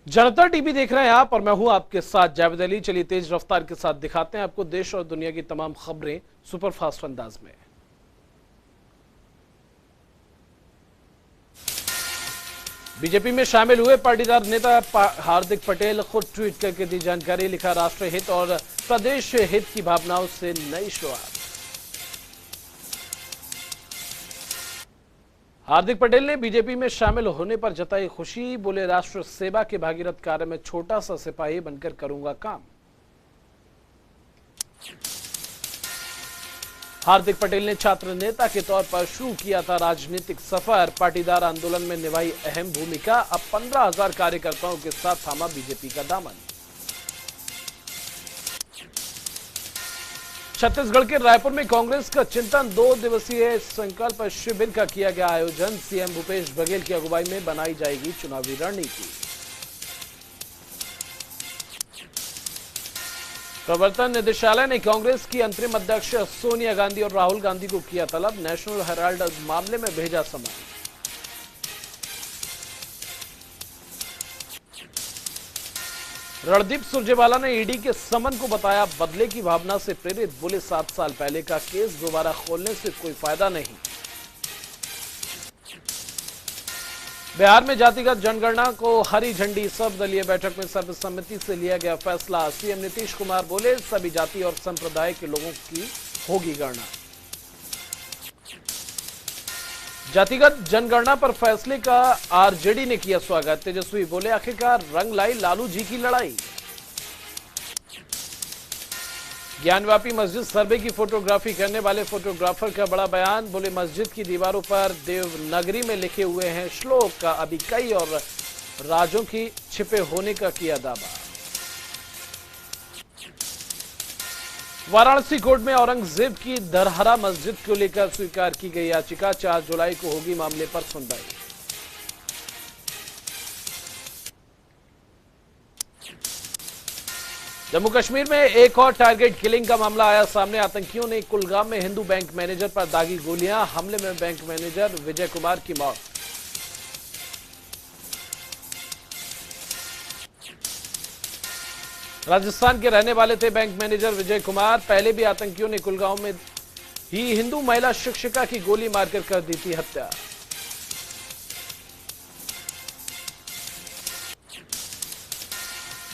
जनता TV देख रहे हैं आप और मैं हूं आपके साथ जावेद अली। चलिए तेज रफ्तार के साथ दिखाते हैं आपको देश और दुनिया की तमाम खबरें सुपरफास्ट अंदाज में। बीजेपी में शामिल हुए पाटीदार नेता हार्दिक पटेल खुद ट्वीट करके दी जानकारी। लिखा, राष्ट्र हित और प्रदेश हित की भावनाओं से नई शुरुआत। हार्दिक पटेल ने बीजेपी में शामिल होने पर जताई खुशी। बोले, राष्ट्र सेवा के भागीरथ कार्य में छोटा सा सिपाही बनकर करूंगा काम। हार्दिक पटेल ने छात्र नेता के तौर पर शुरू किया था राजनीतिक सफर। पाटीदार आंदोलन में निभाई अहम भूमिका। अब 15,000 कार्यकर्ताओं के साथ थामा बीजेपी का दामन। छत्तीसगढ़ के रायपुर में कांग्रेस का चिंतन 2 दिवसीय संकल्प शिविर का किया गया आयोजन। सीएम भूपेश बघेल की अगुवाई में बनाई जाएगी चुनावी रणनीति। प्रवर्तन निदेशालय ने कांग्रेस की अंतरिम अध्यक्ष सोनिया गांधी और राहुल गांधी को किया तलब। नेशनल हेराल्ड मामले में भेजा समन। रणदीप सुरजेवाला ने ईडी के समन को बताया बदले की भावना से प्रेरित। बोले, 7 साल पहले का केस दोबारा खोलने से कोई फायदा नहीं। बिहार में जातिगत जनगणना को हरी झंडी। सर्वदलीय बैठक में सर्वसम्मति से लिया गया फैसला। सीएम नीतीश कुमार बोले, सभी जाति और संप्रदाय के लोगों की होगी गणना। जातिगत जनगणना पर फैसले का आरजेडी ने किया स्वागत। तेजस्वी बोले, आखिरकार रंग लाई लालू जी की लड़ाई। ज्ञानव्यापी मस्जिद सर्वे की फोटोग्राफी करने वाले फोटोग्राफर का बड़ा बयान। बोले, मस्जिद की दीवारों पर देवनागरी में लिखे हुए हैं श्लोक का अभी कई और राजों की छिपे होने का किया दावा। वाराणसी कोर्ट में औरंगजेब की दरहरा मस्जिद को लेकर स्वीकार की गई याचिका। 4 जुलाई को होगी मामले पर सुनवाई। जम्मू कश्मीर में एक और टारगेट किलिंग का मामला आया सामने। आतंकियों ने कुलगाम में हिंदू बैंक मैनेजर पर दागी गोलियां। हमले में बैंक मैनेजर विजय कुमार की मौत। राजस्थान के रहने वाले थे बैंक मैनेजर विजय कुमार। पहले भी आतंकियों ने कुलगांव में ही हिंदू महिला शिक्षिका की गोली मारकर कर दी थी हत्या।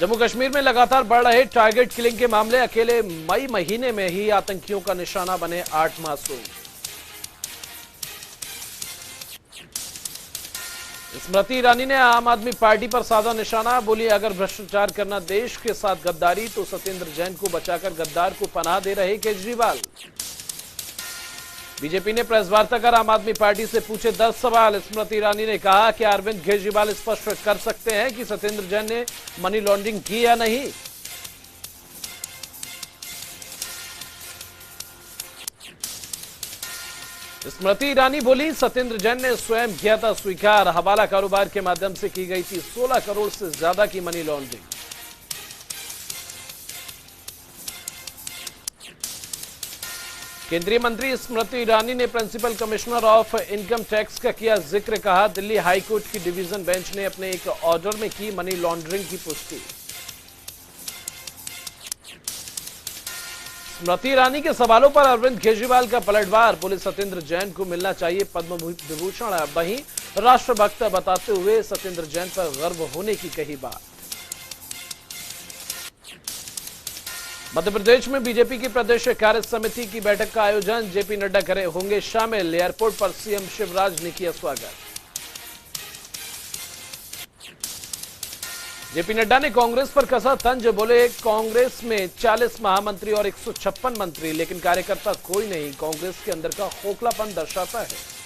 जम्मू कश्मीर में लगातार बढ़ रहे टारगेट किलिंग के मामले। अकेले मई महीने में ही आतंकियों का निशाना बने 8 मासूम। स्मृति ईरानी ने आम आदमी पार्टी पर साधा निशाना। बोली, अगर भ्रष्टाचार करना देश के साथ गद्दारी तो सत्येंद्र जैन को बचाकर गद्दार को पनाह दे रहे केजरीवाल। बीजेपी ने प्रेस वार्ता कर आम आदमी पार्टी से पूछे 10 सवाल। स्मृति ईरानी ने कहा कि अरविंद केजरीवाल स्पष्ट कर सकते हैं कि सत्येंद्र जैन ने मनी लॉन्ड्रिंग की या नहीं। स्मृति ईरानी बोली, सत्येंद्र जैन ने स्वयं किया था स्वीकार। हवाला कारोबार के माध्यम से की गई थी 16 करोड़ से ज्यादा की मनी लॉन्ड्रिंग। केंद्रीय मंत्री स्मृति ईरानी ने principal commissioner of income tax का किया जिक्र। कहा, दिल्ली हाईकोर्ट की डिवीजन बेंच ने अपने एक ऑर्डर में की मनी लॉन्ड्रिंग की पुष्टि। स्मृति ईरानी के सवालों पर अरविंद केजरीवाल का पलटवार। बोले, सत्येंद्र जैन को मिलना चाहिए पद्म विभूषण। वहीं राष्ट्रभक्त बताते हुए सत्येंद्र जैन पर गर्व होने की कही बात। मध्य प्रदेश में बीजेपी की प्रदेश कार्य समिति की बैठक का आयोजन। जेपी नड्डा करे होंगे शामिल। एयरपोर्ट पर सीएम शिवराज ने किया स्वागत। जेपी नड्डा ने कांग्रेस पर कसा तंज। बोले, कांग्रेस में 40 महामंत्री और 156 मंत्री, लेकिन कार्यकर्ता कोई नहीं। कांग्रेस के अंदर का खोखलापन दर्शाता है।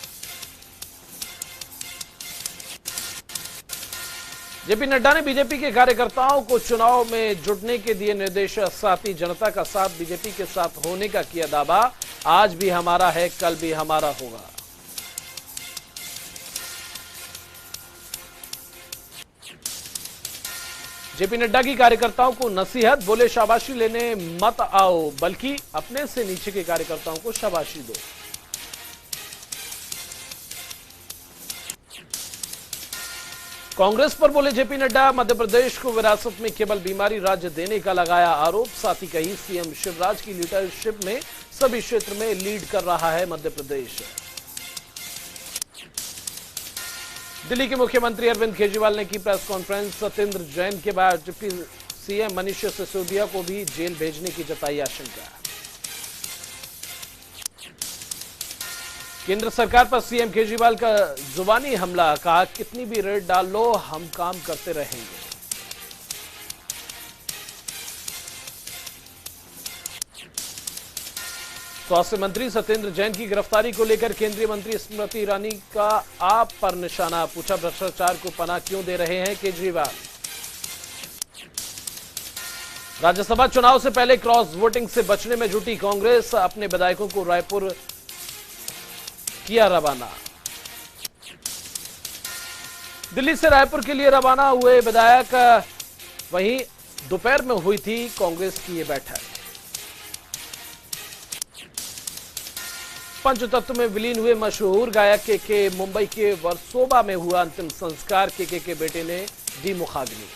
जेपी नड्डा ने बीजेपी के कार्यकर्ताओं को चुनाव में जुटने के दिए निर्देश। साथ ही जनता का साथ बीजेपी के साथ होने का किया दावा। आज भी हमारा है, कल भी हमारा होगा। जेपी नड्डा की कार्यकर्ताओं को नसीहत। बोले, शाबाशी लेने मत आओ, बल्कि अपने से नीचे के कार्यकर्ताओं को शाबाशी दो। कांग्रेस पर बोले जेपी नड्डा, मध्य प्रदेश को विरासत में केवल बीमारी राज्य देने का लगाया आरोप। साथ ही कही सीएम शिवराज की लीडरशिप में सभी क्षेत्र में लीड कर रहा है मध्य प्रदेश। दिल्ली के मुख्यमंत्री अरविंद केजरीवाल ने की प्रेस कॉन्फ्रेंस। सत्येंद्र जैन के बाद डिप्टी सीएम मनीष सिसोदिया को भी जेल भेजने की जताई आशंका। केंद्र सरकार पर सीएम केजरीवाल का जुबानी हमला, कहा कितनी भी रेड डाल लो हम काम करते रहेंगे। स्वास्थ्य मंत्री सत्येंद्र जैन की गिरफ्तारी को लेकर केंद्रीय मंत्री स्मृति ईरानी का आप पर निशाना, पूछा भ्रष्टाचार को पनाह क्यों दे रहे हैं केजरीवाल। राज्यसभा चुनाव से पहले क्रॉस वोटिंग से बचने में जुटी कांग्रेस, अपने विधायकों को रायपुर किया रवाना। दिल्ली से रायपुर के लिए रवाना हुए विधायक, वहीं दोपहर में हुई थी कांग्रेस की ये बैठक। पंचतत्व में विलीन हुए मशहूर गायक के मुंबई के वर्सोवा में हुआ अंतिम संस्कार। के बेटे ने दी मुखाग्नि।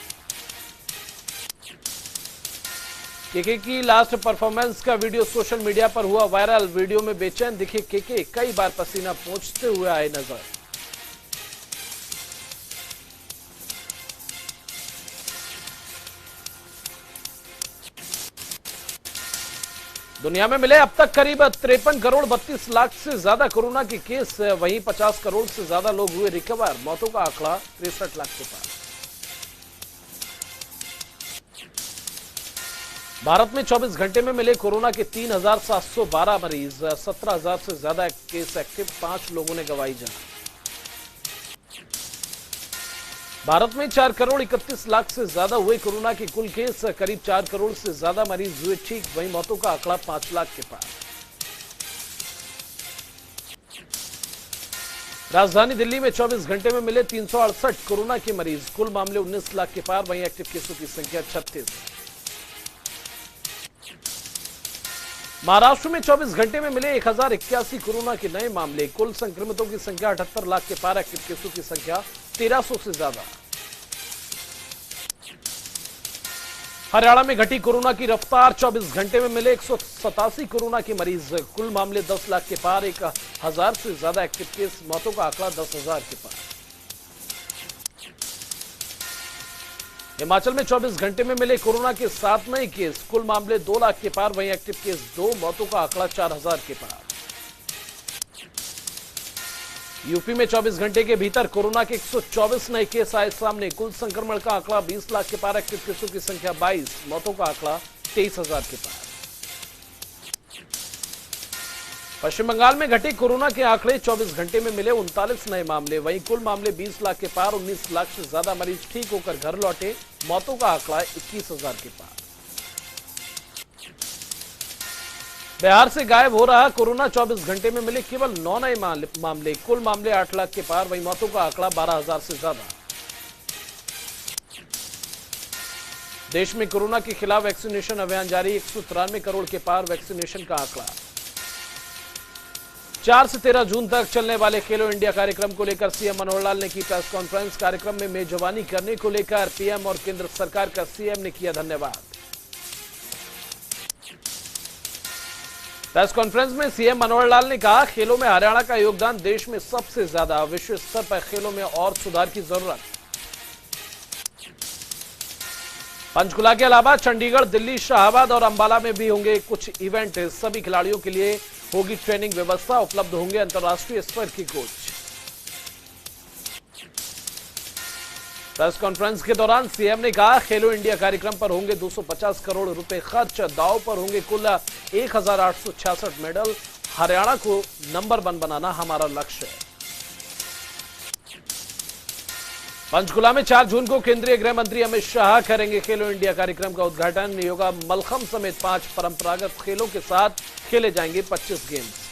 के की लास्ट परफॉर्मेंस का वीडियो सोशल मीडिया पर हुआ वायरल। वीडियो में बेचैन दिखे के कई बार पसीना पोंछते हुए आए नजर। दुनिया में मिले अब तक करीब 53 करोड़ 32 लाख से ज्यादा कोरोना के केस, वहीं 50 करोड़ से ज्यादा लोग हुए रिकवर। मौतों का आंकड़ा 63 लाख के पार। भारत में 24 घंटे में मिले कोरोना के 3,712 मरीज, 17,000 से ज्यादा केस एक्टिव, 5 लोगों ने गंवाई जान। भारत में 4 करोड़ 31 लाख से ज्यादा हुए कोरोना के कुल केस, करीब 4 करोड़ से ज्यादा मरीज हुए ठीक, वहीं मौतों का आंकड़ा 5 लाख के पार। राजधानी दिल्ली में 24 घंटे में मिले 368 कोरोना के मरीज, कुल मामले 19 लाख के पार, वहीं एक्टिव केसों की संख्या 36। महाराष्ट्र में 24 घंटे में मिले 1081 कोरोना के नए मामले, कुल संक्रमितों की संख्या 78 लाख के पार, एक्टिव केसों की संख्या 1300 से ज्यादा। हरियाणा में घटी कोरोना की रफ्तार, 24 घंटे में मिले 187 कोरोना के मरीज, कुल मामले 10 लाख के पार, 1000 से ज्यादा एक्टिव केस, मौतों का आंकड़ा 10,000 के पार। हिमाचल में 24 घंटे में मिले कोरोना के 7 नए केस, कुल मामले 2 लाख के पार, वहीं एक्टिव केस 2, मौतों का आंकड़ा 4000 के पार। यूपी में 24 घंटे के भीतर कोरोना के 124 नए केस आए सामने, कुल संक्रमण का आंकड़ा 20 लाख के पार, एक्टिव केसों की संख्या 22, मौतों का आंकड़ा 23,000 के पार। पश्चिम बंगाल में घटे कोरोना के आंकड़े, 24 घंटे में मिले 39 नए मामले, वहीं कुल मामले 20 लाख के पार, 19 लाख से ज्यादा मरीज ठीक होकर घर लौटे, मौतों का आंकड़ा 21,000 के पार। बिहार से गायब हो रहा कोरोना, 24 घंटे में मिले केवल 9 नए मामले, कुल मामले 8 लाख के पार, वहीं मौतों का आंकड़ा 12,000 से ज्यादा। देश में कोरोना के खिलाफ वैक्सीनेशन अभियान जारी, 193 करोड़ के पार वैक्सीनेशन का आंकड़ा। 4 से 13 जून तक चलने वाले खेलो इंडिया कार्यक्रम को लेकर सीएम मनोहर लाल ने की प्रेस कॉन्फ्रेंस। कार्यक्रम में मेजबानी करने को लेकर पीएम और केंद्र सरकार का सीएम ने किया धन्यवाद। प्रेस कॉन्फ्रेंस में सीएम मनोहर लाल ने कहा, खेलों में हरियाणा का योगदान देश में सबसे ज्यादा, विश्व स्तर पर खेलों में और सुधार की जरूरत। पंचकुला के अलावा चंडीगढ़, दिल्ली, शाहबाद और अंबाला में भी होंगे कुछ इवेंट। सभी खिलाड़ियों के लिए होगी ट्रेनिंग व्यवस्था, उपलब्ध होंगे अंतर्राष्ट्रीय स्तर की कोच। प्रेस कॉन्फ्रेंस के दौरान सीएम ने कहा, खेलो इंडिया कार्यक्रम पर होंगे 250 करोड़ रुपए खर्च, दांव पर होंगे कुल 1866 मेडल। हरियाणा को नंबर 1 बनाना हमारा लक्ष्य है। पंचकुला में 4 जून को केंद्रीय गृह मंत्री अमित शाह करेंगे खेलो इंडिया कार्यक्रम का उद्घाटन। योगा, मलखंभ समेत 5 परंपरागत खेलों के साथ खेले जाएंगे 25 गेम्स।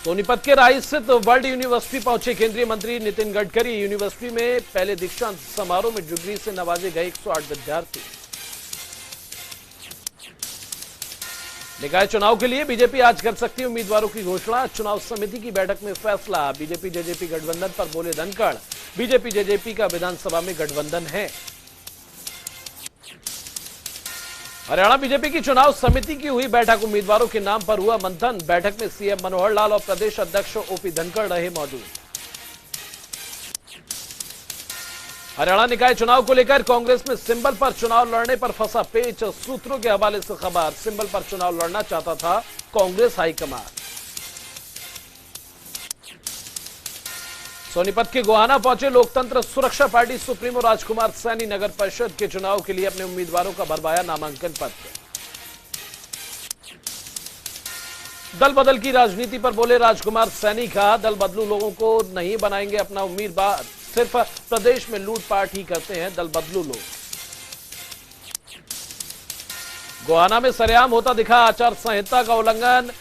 सोनीपत के राई स्थित वर्ल्ड यूनिवर्सिटी पहुंचे केंद्रीय मंत्री नितिन गडकरी। यूनिवर्सिटी में पहले दीक्षांत समारोह में डिग्री से नवाजे गए 108 विद्यार्थी। निकाय चुनाव के लिए बीजेपी आज कर सकती है उम्मीदवारों की घोषणा। चुनाव समिति की बैठक में फैसला। बीजेपी जेजेपी गठबंधन पर बोले धनखड़। बीजेपी जेजेपी का विधानसभा में गठबंधन है। हरियाणा बीजेपी की चुनाव समिति की हुई बैठक। उम्मीदवारों के नाम पर हुआ मंथन। बैठक में सीएम मनोहर लाल और प्रदेश अध्यक्ष ओपी धनखड़ रहे मौजूद। हरियाणा निकाय चुनाव को लेकर कांग्रेस में सिंबल पर चुनाव लड़ने पर फंसा पेच। सूत्रों के हवाले से खबर, सिंबल पर चुनाव लड़ना चाहता था कांग्रेस हाईकमान। सोनीपत के गोहाना पहुंचे लोकतंत्र सुरक्षा पार्टी सुप्रीमो राजकुमार सैनी। नगर परिषद के चुनाव के लिए अपने उम्मीदवारों का भरवाया नामांकन पत्र। दल बदल की राजनीति पर बोले राजकुमार सैनी। कहा, दल बदलू लोगों को नहीं बनाएंगे अपना उम्मीदवार। सिर्फ प्रदेश में लूटपाट ही करते हैं दल बदलू लोग। गोहाना में सरेआम होता दिखा आचार संहिता का उल्लंघन।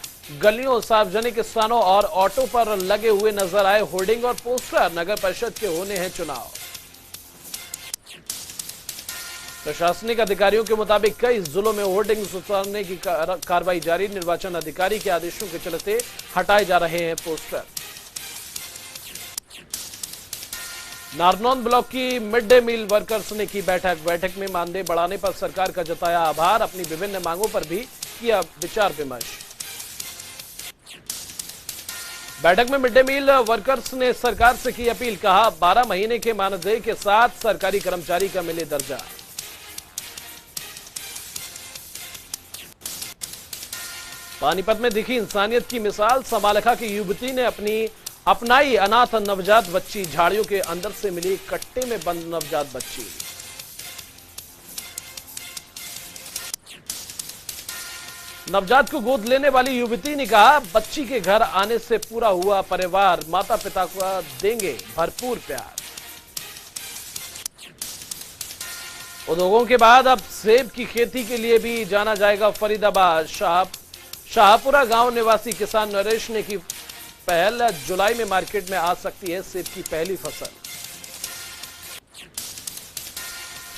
गलियों, सार्वजनिक स्थानों और ऑटो पर लगे हुए नजर आए होर्डिंग और पोस्टर। नगर परिषद के होने हैं चुनाव। प्रशासनिक अधिकारियों के मुताबिक कई जिलों में होर्डिंग्स उतारने की कार्रवाई जारी। निर्वाचन अधिकारी के आदेशों के चलते हटाए जा रहे हैं पोस्टर। नारनौंद ब्लॉक की मिड डे मील वर्कर्स ने की बैठक। बैठक में मानदेय बढ़ाने पर सरकार का जताया आभार। अपनी विभिन्न मांगों पर भी किया विचार विमर्श। बैठक में मिड डे मील वर्कर्स ने सरकार से की अपील। कहा, 12 महीने के मानदेय के साथ सरकारी कर्मचारी का मिले दर्जा। पानीपत में दिखी इंसानियत की मिसाल। समालखा की युवती ने अपनाई अनाथ नवजात बच्ची। झाड़ियों के अंदर से मिली कट्टे में बंद नवजात बच्ची। नवजात को गोद लेने वाली युवती ने कहा, बच्ची के घर आने से पूरा हुआ परिवार। माता पिता को देंगे भरपूर प्यार। उद्योगों के बाद अब सेब की खेती के लिए भी जाना जाएगा फरीदाबाद। शाहपुरा गांव निवासी किसान नरेश ने की पहल। जुलाई में मार्केट में आ सकती है सेब की पहली फसल।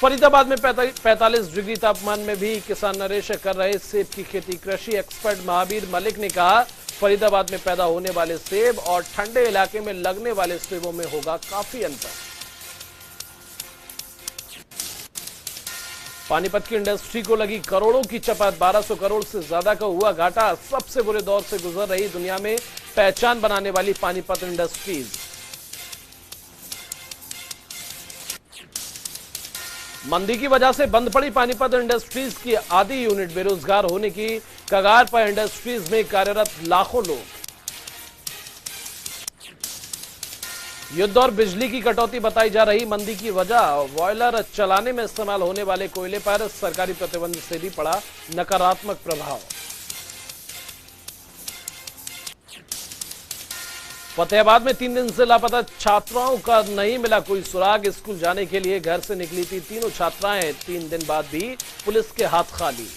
फरीदाबाद में 45 डिग्री तापमान में भी किसान नरेश कर रहे सेब की खेती। कृषि एक्सपर्ट महावीर मलिक ने कहा, फरीदाबाद में पैदा होने वाले सेब और ठंडे इलाके में लगने वाले सेबों में होगा काफी अंतर। पानीपत की इंडस्ट्री को लगी करोड़ों की चपत। 1200 करोड़ से ज्यादा का हुआ घाटा। सबसे बुरे दौर से गुजर रही दुनिया में पहचान बनाने वाली पानीपत इंडस्ट्रीज। मंदी की वजह से बंद पड़ी पानीपत इंडस्ट्रीज की आधी यूनिट। बेरोजगार होने की कगार पर इंडस्ट्रीज में कार्यरत लाखों लोग। युद्ध और बिजली की कटौती बताई जा रही मंदी की वजह। बॉयलर चलाने में इस्तेमाल होने वाले कोयले पर सरकारी प्रतिबंध से भी पड़ा नकारात्मक प्रभाव। फतेहाबाद में 3 दिन से लापता छात्राओं का नहीं मिला कोई सुराग। स्कूल जाने के लिए घर से निकली थी तीनों छात्राएं। 3 दिन बाद भी पुलिस के हाथ खाली।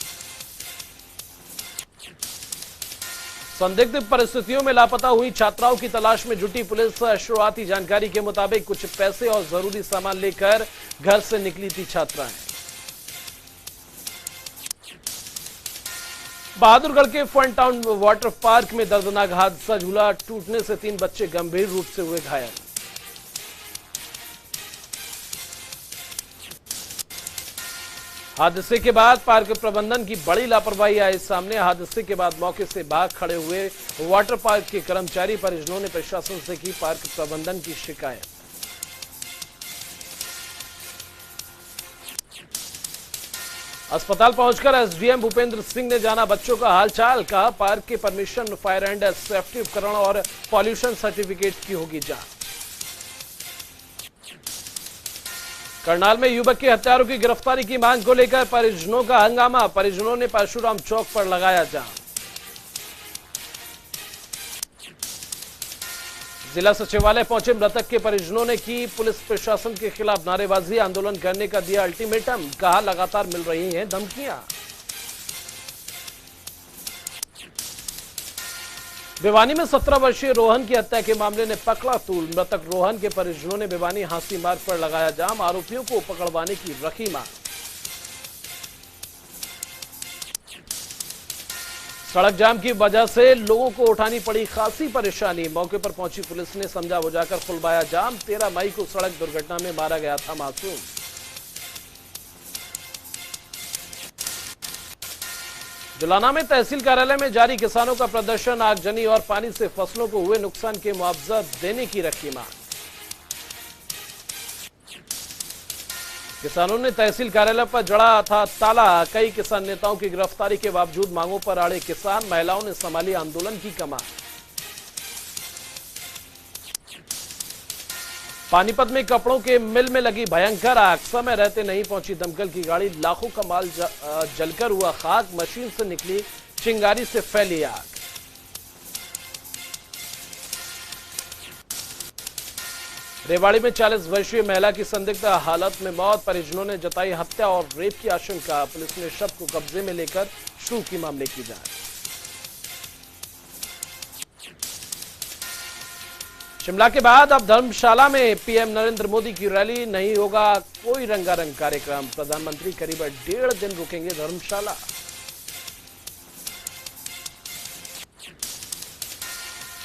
संदिग्ध परिस्थितियों में लापता हुई छात्राओं की तलाश में जुटी पुलिस। शुरुआती जानकारी के मुताबिक कुछ पैसे और जरूरी सामान लेकर घर से निकली थी छात्राएं। बहादुरगढ़ के फन टाउन वाटर पार्क में दर्दनाक हादसा। झूला टूटने से 3 बच्चे गंभीर रूप से हुए घायल। हादसे के बाद पार्क प्रबंधन की बड़ी लापरवाही आई सामने। हादसे के बाद मौके से भाग खड़े हुए वाटर पार्क के कर्मचारी परिजनों ने प्रशासन से की पार्क प्रबंधन की शिकायत। अस्पताल पहुंचकर एसडीएम भूपेंद्र सिंह ने जाना बच्चों का हालचाल। कहा, पार्क के परमिशन, फायर एंड सेफ्टी उपकरण और पॉल्यूशन सर्टिफिकेट की होगी जांच। करनाल में युवक के हत्यारों की गिरफ्तारी की मांग को लेकर परिजनों का हंगामा। परिजनों ने परशुराम चौक पर लगाया जाम। जिला सचिवालय पहुंचे मृतक के परिजनों ने की पुलिस प्रशासन के खिलाफ नारेबाजी। आंदोलन करने का दिया अल्टीमेटम। कहा, लगातार मिल रही हैं धमकियां। भिवानी में 17 वर्षीय रोहन की हत्या के मामले ने पकड़ा तूल। मृतक रोहन के परिजनों ने भिवानी हांसी मार्ग पर लगाया जाम। आरोपियों को पकड़वाने की रखी मांग। सड़क जाम की वजह से लोगों को उठानी पड़ी खासी परेशानी। मौके पर पहुंची पुलिस ने समझा बुझाकर खुलवाया जाम। 13 मई को सड़क दुर्घटना में मारा गया था मासूम। जुलाना में तहसील कार्यालय में जारी किसानों का प्रदर्शन। आगजनी और पानी से फसलों को हुए नुकसान के मुआवजा देने की रखी मांग। किसानों ने तहसील कार्यालय पर जड़ा था ताला। कई किसान नेताओं की गिरफ्तारी के बावजूद मांगों पर अड़े किसान। महिलाओं ने संभाली आंदोलन की कमान। पानीपत में कपड़ों के मिल में लगी भयंकर आग। समय रहते नहीं पहुंची दमकल की गाड़ी। लाखों का माल जलकर हुआ खाक। मशीन से निकली चिंगारी से फैली आग। रेवाड़ी में 40 वर्षीय महिला की संदिग्ध हालत में मौत। परिजनों ने जताई हत्या और रेप की आशंका। पुलिस ने शव को कब्जे में लेकर शुरू की मामले की जांच। शिमला के बाद अब धर्मशाला में पीएम नरेंद्र मोदी की रैली। नहीं होगा कोई रंगारंग कार्यक्रम। प्रधानमंत्री करीब 1.5 दिन रुकेंगे धर्मशाला।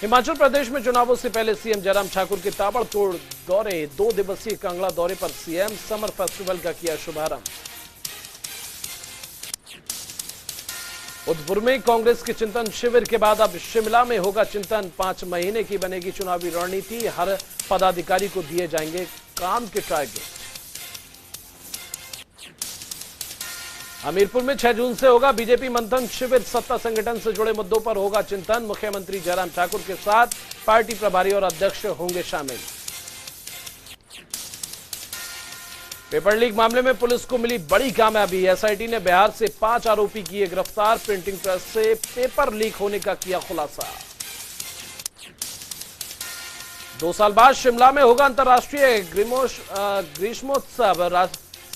हिमाचल प्रदेश में चुनावों से पहले सीएम जयराम ठाकुर के ताबड़तोड़ दौरे। 2 दिवसीय कांगड़ा दौरे पर सीएम। समर फेस्टिवल का किया शुभारंभ। उधमपुर में कांग्रेस के चिंतन शिविर के बाद अब शिमला में होगा चिंतन। 5 महीने की बनेगी चुनावी रणनीति। हर पदाधिकारी को दिए जाएंगे काम के टारगेट। हमीरपुर में 6 जून से होगा बीजेपी मंथन शिविर। सत्ता संगठन से जुड़े मुद्दों पर होगा चिंतन। मुख्यमंत्री जयराम ठाकुर के साथ पार्टी प्रभारी और अध्यक्ष होंगे शामिल। पेपर लीक मामले में पुलिस को मिली बड़ी कामयाबी। एसआईटी ने बिहार से 5 आरोपी किए गिरफ्तार। प्रिंटिंग प्रेस से पेपर लीक होने का किया खुलासा। 2 साल बाद शिमला में होगा अंतर्राष्ट्रीय ग्रीष्मोत्सव।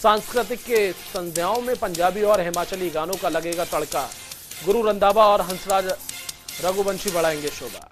सांस्कृतिक के संध्याओं में पंजाबी और हिमाचली गानों का लगेगा तड़का। गुरु रंधावा और हंसराज रघुवंशी बढ़ाएंगे शोभा।